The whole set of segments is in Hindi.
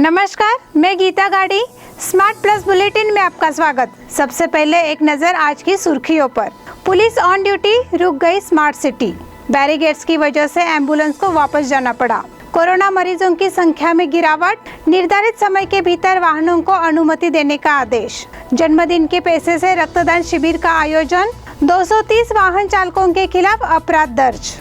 नमस्कार, मैं गीता गाड़ी। स्मार्ट प्लस बुलेटिन में आपका स्वागत। सबसे पहले एक नजर आज की सुर्खियों पर। पुलिस ऑन ड्यूटी, रुक गई स्मार्ट सिटी। बैरिकेड्स की वजह से एम्बुलेंस को वापस जाना पड़ा। कोरोना मरीजों की संख्या में गिरावट, निर्धारित समय के भीतर वाहनों को अनुमति देने का आदेश। जन्मदिन के पैसे से रक्तदान शिविर का आयोजन। 230 वाहन चालकों के खिलाफ अपराध दर्ज।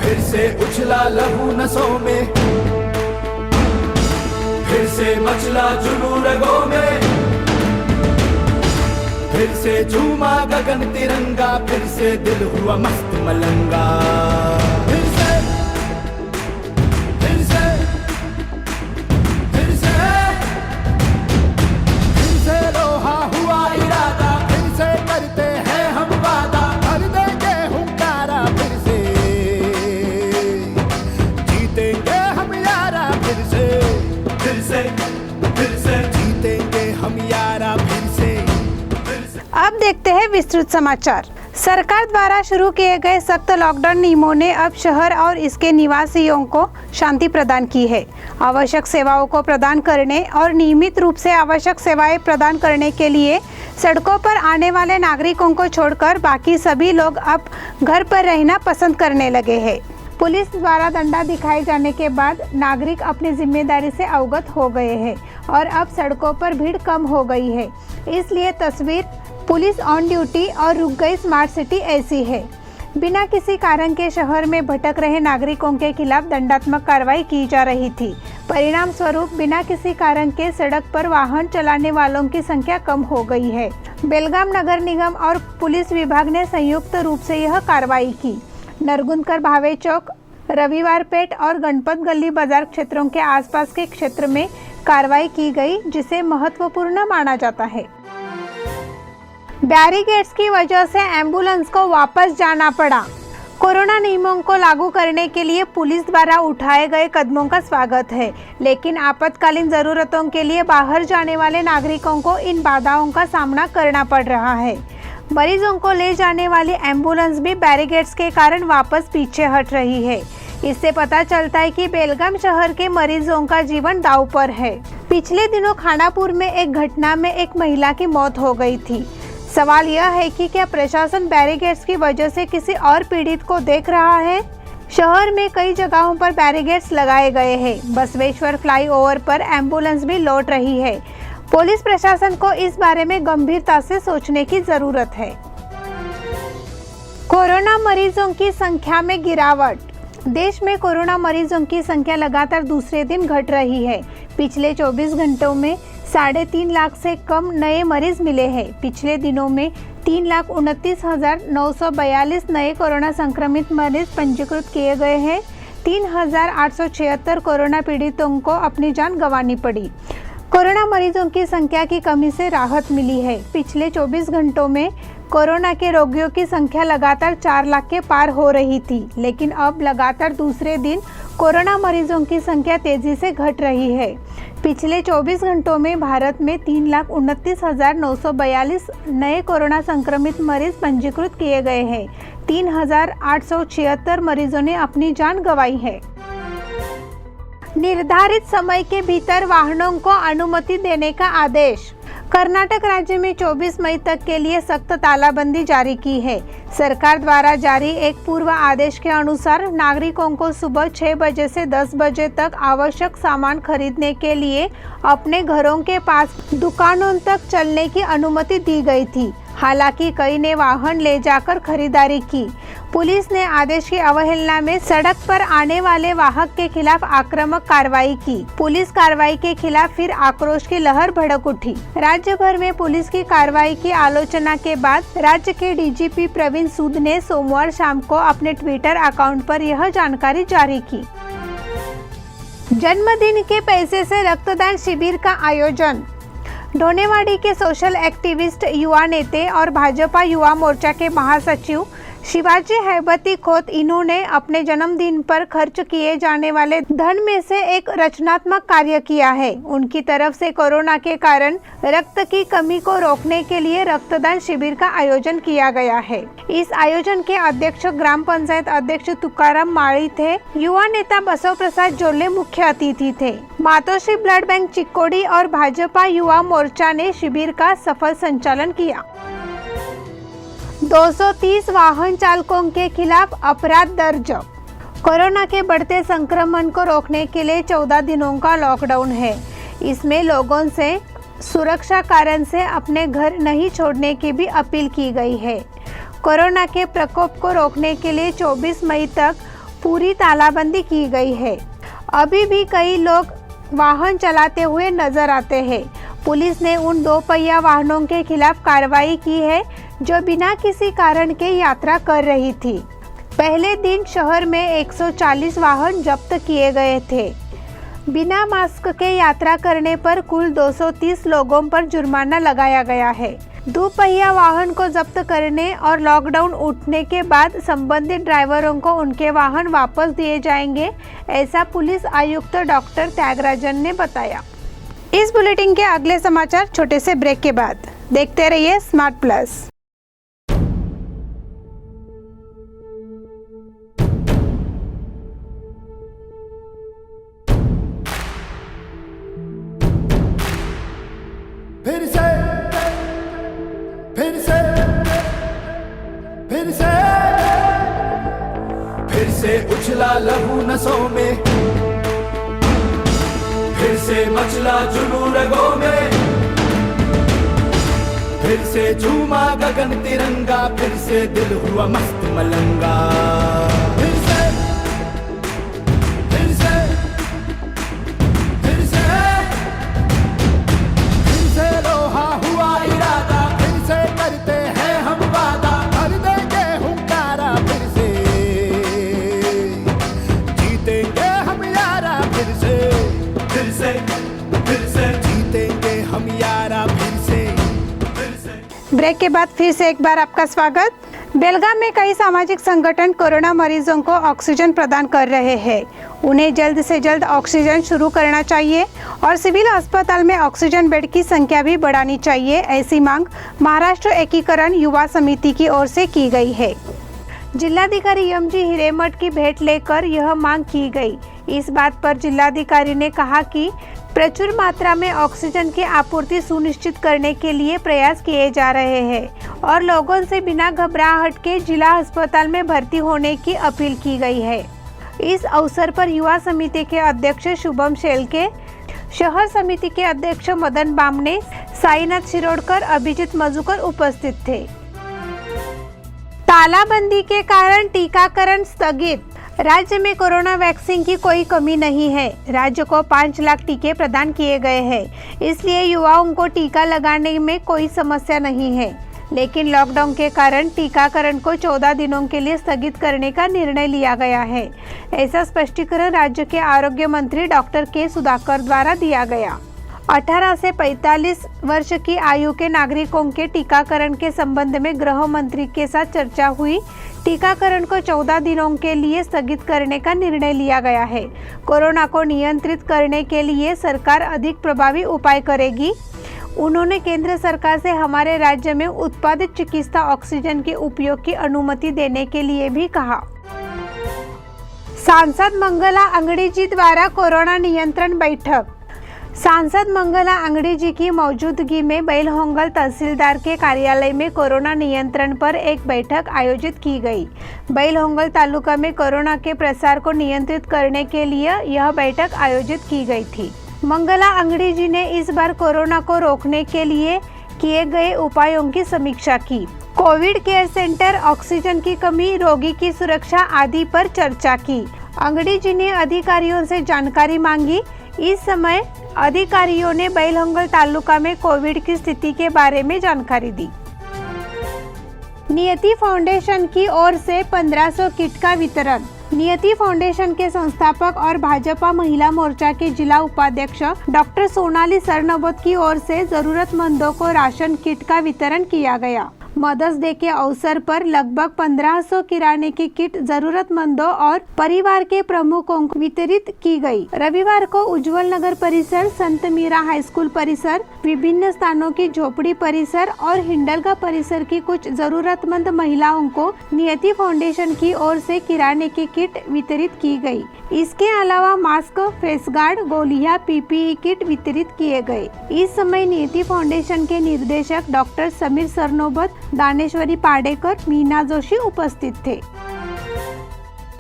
फिर से उछला लहू नसों में, फिर से मचला जुनून रगों में, फिर से झूमा गगन तिरंगा, फिर से दिल हुआ मस्त मलंगा। फिर से फिर से फिर से फिर से लोहा हुआ इरादा, फिर से करते हैं हम वादा, भर देंगे हुंकारा, फिर से जीतेंगे हम यारा, फिर से जीतेंगे हम यारा, फिर से। अब देखते हैं विस्तृत समाचार। सरकार द्वारा शुरू किए गए सख्त लॉकडाउन नियमों ने अब शहर और इसके निवासियों को शांति प्रदान की है। आवश्यक सेवाओं को प्रदान करने और नियमित रूप से आवश्यक सेवाएं प्रदान करने के लिए सड़कों पर आने वाले नागरिकों को छोड़कर बाकी सभी लोग अब घर पर रहना पसंद करने लगे हैं। पुलिस द्वारा डंडा दिखाए जाने के बाद नागरिक अपनी जिम्मेदारी से अवगत हो गए हैं और अब सड़कों पर भीड़ कम हो गई है। इसलिए तस्वीर पुलिस ऑन ड्यूटी और रुक गई स्मार्ट सिटी ऐसी है। बिना किसी कारण के शहर में भटक रहे नागरिकों के खिलाफ दंडात्मक कार्रवाई की जा रही थी। परिणाम स्वरूप बिना किसी कारण के सड़क पर वाहन चलाने वालों की संख्या कम हो गई है। बेलगाम नगर निगम और पुलिस विभाग ने संयुक्त रूप से यह कार्रवाई की। नरगुंदकर भावे चौक, रविवार पेट और गणपत गली बाजार क्षेत्रों के आसपास के क्षेत्र में कार्रवाई की गई, जिसे महत्वपूर्ण माना जाता है। बैरिकेड्स की वजह से एम्बुलेंस को वापस जाना पड़ा। कोरोना नियमों को लागू करने के लिए पुलिस द्वारा उठाए गए कदमों का स्वागत है, लेकिन आपातकालीन जरूरतों के लिए बाहर जाने वाले नागरिकों को इन बाधाओं का सामना करना पड़ रहा है। मरीजों को ले जाने वाली एम्बुलेंस भी बैरिकेड्स के कारण वापस पीछे हट रही है। इससे पता चलता है कि बेलगाम शहर के मरीजों का जीवन दांव पर है। पिछले दिनों खानापुर में एक घटना में एक महिला की मौत हो गई थी। सवाल यह है कि क्या प्रशासन बैरिकेड्स की वजह से किसी और पीड़ित को देख रहा है? शहर में कई जगहों पर बैरिकेड्स लगाए गए हैं। बसवेश्वर फ्लाईओवर पर एम्बुलेंस भी लौट रही है। पुलिस प्रशासन को इस बारे में गंभीरता से सोचने की जरूरत है। कोरोना मरीजों की संख्या में गिरावट। देश में कोरोना मरीजों की संख्या लगातार दूसरे दिन घट रही है। पिछले 24 घंटों में 3.5 लाख से कम नए मरीज मिले हैं। पिछले दिनों में 3,29,942 नए कोरोना संक्रमित मरीज पंजीकृत किए गए हैं। 3,876 कोरोना पीड़ितों को अपनी जान गंवानी पड़ी। कोरोना मरीजों की संख्या की कमी से राहत मिली है। पिछले 24 घंटों में कोरोना के रोगियों की संख्या लगातार 4 लाख के पार हो रही थी, लेकिन अब लगातार दूसरे दिन कोरोना मरीजों की संख्या तेजी से घट रही है। पिछले 24 घंटों में भारत में 3,29,942 नए कोरोना संक्रमित मरीज पंजीकृत किए गए हैं। 3,876 मरीजों ने अपनी जान गंवाई है। निर्धारित समय के भीतर वाहनों को अनुमति देने का आदेश। कर्नाटक राज्य में 24 मई तक के लिए सख्त तालाबंदी जारी की है। सरकार द्वारा जारी एक पूर्व आदेश के अनुसार नागरिकों को सुबह 6 बजे से 10 बजे तक आवश्यक सामान खरीदने के लिए अपने घरों के पास दुकानों तक चलने की अनुमति दी गई थी। हालांकि कई ने वाहन ले जाकर खरीदारी की। पुलिस ने आदेश की अवहेलना में सड़क पर आने वाले वाहक के खिलाफ आक्रामक कार्रवाई की। पुलिस कार्रवाई के खिलाफ फिर आक्रोश की लहर भड़क उठी। राज्य भर में पुलिस की कार्रवाई की आलोचना के बाद राज्य के डीजीपी प्रवीण सूद ने सोमवार शाम को अपने ट्विटर अकाउंट पर यह जानकारी जारी की। जन्मदिन के पैसे से रक्तदान शिविर का आयोजन। ढोनेवाड़ी के सोशल एक्टिविस्ट, युवा नेता और भाजपा युवा मोर्चा के महासचिव शिवाजी हैबती खोत इन्होंने अपने जन्मदिन पर खर्च किए जाने वाले धन में से एक रचनात्मक कार्य किया है। उनकी तरफ से कोरोना के कारण रक्त की कमी को रोकने के लिए रक्तदान शिविर का आयोजन किया गया है। इस आयोजन के अध्यक्ष ग्राम पंचायत अध्यक्ष तुकाराम माळी थे। युवा नेता बसव प्रसाद जोल्ले मुख्य अतिथि थे। मातोश्री ब्लड बैंक चिक्कोडी और भाजपा युवा मोर्चा ने शिविर का सफल संचालन किया। 230 वाहन चालकों के खिलाफ अपराध दर्ज। कोरोना के बढ़ते संक्रमण को रोकने के लिए 14 दिनों का लॉकडाउन है। इसमें लोगों से सुरक्षा कारण से अपने घर नहीं छोड़ने की भी अपील की गई है। कोरोना के प्रकोप को रोकने के लिए 24 मई तक पूरी तालाबंदी की गई है। अभी भी कई लोग वाहन चलाते हुए नजर आते हैं। पुलिस ने उन 2 पहिया वाहनों के खिलाफ कार्रवाई की है जो बिना किसी कारण के यात्रा कर रही थी। पहले दिन शहर में 140 वाहन जब्त किए गए थे। बिना मास्क के यात्रा करने पर कुल 230 लोगों पर जुर्माना लगाया गया है। 2 पहिया वाहन को जब्त करने और लॉकडाउन उठने के बाद संबंधित ड्राइवरों को उनके वाहन वापस दिए जाएंगे, ऐसा पुलिस आयुक्त डॉक्टर त्यागराजन ने बताया। इस बुलेटिन के अगले समाचार छोटे से ब्रेक के बाद। देखते रहिए स्मार्ट प्लस। फिर से उछला लहू नसों में, फिर से मचला जुनून रगों में, फिर से झूमा गगन तिरंगा, फिर से दिल हुआ मस्त मलंगा। फिर से फिर से फिर से फिर से लोहा हुआ इरादा, फिर से करते हैं हम वादा, भर देंगे हुंकारा, फिर से जीतेंगे हम यारा, फिर से जीतेंगे हम यारा, फिर से। ब्रेक के बाद फिर से एक बार आपका स्वागत। बेलगाम में कई सामाजिक संगठन कोरोना मरीजों को ऑक्सीजन प्रदान कर रहे हैं। उन्हें जल्द से जल्द ऑक्सीजन शुरू करना चाहिए और सिविल अस्पताल में ऑक्सीजन बेड की संख्या भी बढ़ानी चाहिए, ऐसी मांग महाराष्ट्र एकीकरण युवा समिति की ओर से की गई है। जिलाधिकारी एम.जी. हिरेमठ की भेंट लेकर यह मांग की गई। इस बात पर जिलाधिकारी ने कहा कि प्रचुर मात्रा में ऑक्सीजन की आपूर्ति सुनिश्चित करने के लिए प्रयास किए जा रहे हैं और लोगों से बिना घबराहट के जिला अस्पताल में भर्ती होने की अपील की गई है। इस अवसर पर युवा समिति के अध्यक्ष शुभम शेलके, शहर समिति के अध्यक्ष मदन बामणे, साईनाथ शिरोडकर, अभिजीत मजूकर उपस्थित थे। तालाबंदी के कारण टीकाकरण स्थगित। राज्य में कोरोना वैक्सीन की कोई कमी नहीं है। राज्य को 5 लाख टीके प्रदान किए गए हैं, इसलिए युवाओं को टीका लगाने में कोई समस्या नहीं है। लेकिन लॉकडाउन के कारण टीकाकरण को 14 दिनों के लिए स्थगित करने का निर्णय लिया गया है, ऐसा स्पष्टीकरण राज्य के आरोग्य मंत्री डॉक्टर के सुधाकर द्वारा दिया गया। 18 से 45 वर्ष की आयु के नागरिकों के टीकाकरण के संबंध में गृह मंत्री के साथ चर्चा हुई। टीकाकरण को 14 दिनों के लिए स्थगित करने का निर्णय लिया गया है। कोरोना को नियंत्रित करने के लिए सरकार अधिक प्रभावी उपाय करेगी। उन्होंने केंद्र सरकार से हमारे राज्य में उत्पादित चिकित्सा ऑक्सीजन के उपयोग की अनुमति देने के लिए भी कहा। सांसद मंगला अंगड़ी जी द्वारा कोरोना नियंत्रण बैठक। सांसद मंगला अंगड़ी जी की मौजूदगी में बैलहोंगल तहसीलदार के कार्यालय में कोरोना नियंत्रण पर एक बैठक आयोजित की गई। बैलहोंगल तालुका में कोरोना के प्रसार को नियंत्रित करने के लिए यह बैठक आयोजित की गई थी। मंगला अंगड़ी जी ने इस बार कोरोना को रोकने के लिए किए गए उपायों की समीक्षा की। कोविड केयर सेंटर, ऑक्सीजन की कमी, रोगी की सुरक्षा आदि पर चर्चा की। अंगड़ी जी ने अधिकारियों से जानकारी मांगी। इस समय अधिकारियों ने बैलहोंगल तालुका में कोविड की स्थिति के बारे में जानकारी दी। नियति फाउंडेशन की ओर से 1500 किट का वितरण। नियति फाउंडेशन के संस्थापक और भाजपा महिला मोर्चा के जिला उपाध्यक्ष डॉक्टर सोनाली सरनोबत की ओर से जरूरतमंदों को राशन किट का वितरण किया गया। मदर्स डे के अवसर पर लगभग 1500 किराने की किट जरूरतमंदों और परिवार के प्रमुखों को वितरित की गई। रविवार को उज्जवल नगर परिसर, संत मीरा हाई स्कूल परिसर, विभिन्न स्थानों की झोपड़ी परिसर और हिंडलगा परिसर की कुछ जरूरतमंद महिलाओं को नियति फाउंडेशन की ओर से किराने की किट वितरित की गई। इसके अलावा मास्क, फेस गार्ड, गोलियां, पीपीई किट वितरित किए गए। इस समय नियति फाउंडेशन के निर्देशक डॉक्टर समीर सरनोबत, दानेश्वरी पाडेकर, मीना जोशी उपस्थित थे।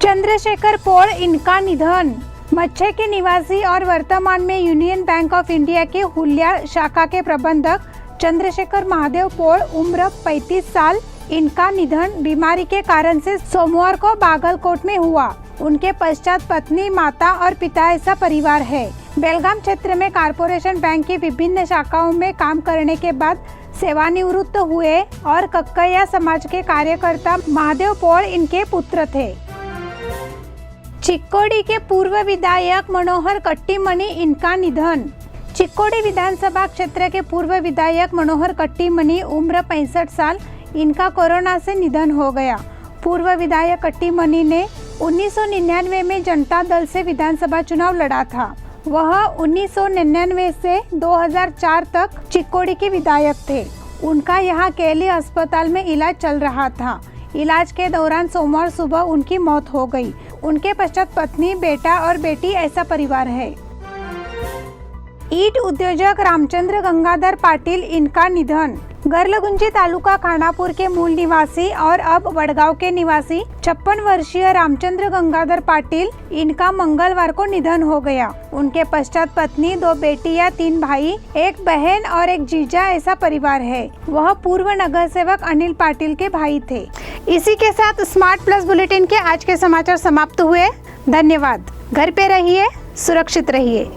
चंद्रशेखर पोळ, इनका निधन। मच्छे के निवासी और वर्तमान में यूनियन बैंक ऑफ इंडिया के हुलिया शाखा के प्रबंधक चंद्रशेखर महादेव पोळ, उम्र 35 साल, इनका निधन बीमारी के कारण से सोमवार को बागलकोट में हुआ। उनके पश्चात पत्नी, माता और पिता ऐसा परिवार है। बेलगाम क्षेत्र में कारपोरेशन बैंक की विभिन्न शाखाओं में काम करने के बाद सेवानिवृत्त हुए और कक्कैया समाज के कार्यकर्ता महादेव पोळ इनके पुत्र थे। चिक्कोडी के पूर्व विधायक मनोहर कट्टीमनी, इनका निधन। चिक्कोडी विधानसभा क्षेत्र के पूर्व विधायक मनोहर कट्टीमनी, उम्र 65 साल, इनका कोरोना से निधन हो गया। पूर्व विधायक कट्टीमनी ने 1999 में जनता दल से विधानसभा चुनाव लड़ा था। वह 1999 से 2004 तक चिक्कोडी के विधायक थे। उनका यहाँ केली अस्पताल में इलाज चल रहा था। इलाज के दौरान सोमवार सुबह उनकी मौत हो गई। उनके पश्चात पत्नी, बेटा और बेटी ऐसा परिवार है। ईट उद्योजक रामचंद्र गंगाधर पाटिल, इनका निधन। गर्लगुंजी तालुका खानापुर के मूल निवासी और अब वडगांव के निवासी 56 वर्षीय रामचंद्र गंगाधर पाटिल, इनका मंगलवार को निधन हो गया। उनके पश्चात पत्नी, 2 बेटियां, 3 भाई, 1 बहन और 1 जीजा ऐसा परिवार है। वह पूर्व नगर सेवक अनिल पाटिल के भाई थे। इसी के साथ स्मार्ट प्लस बुलेटिन के आज के समाचार समाप्त हुए। धन्यवाद। घर पे रहिए, सुरक्षित रहिए।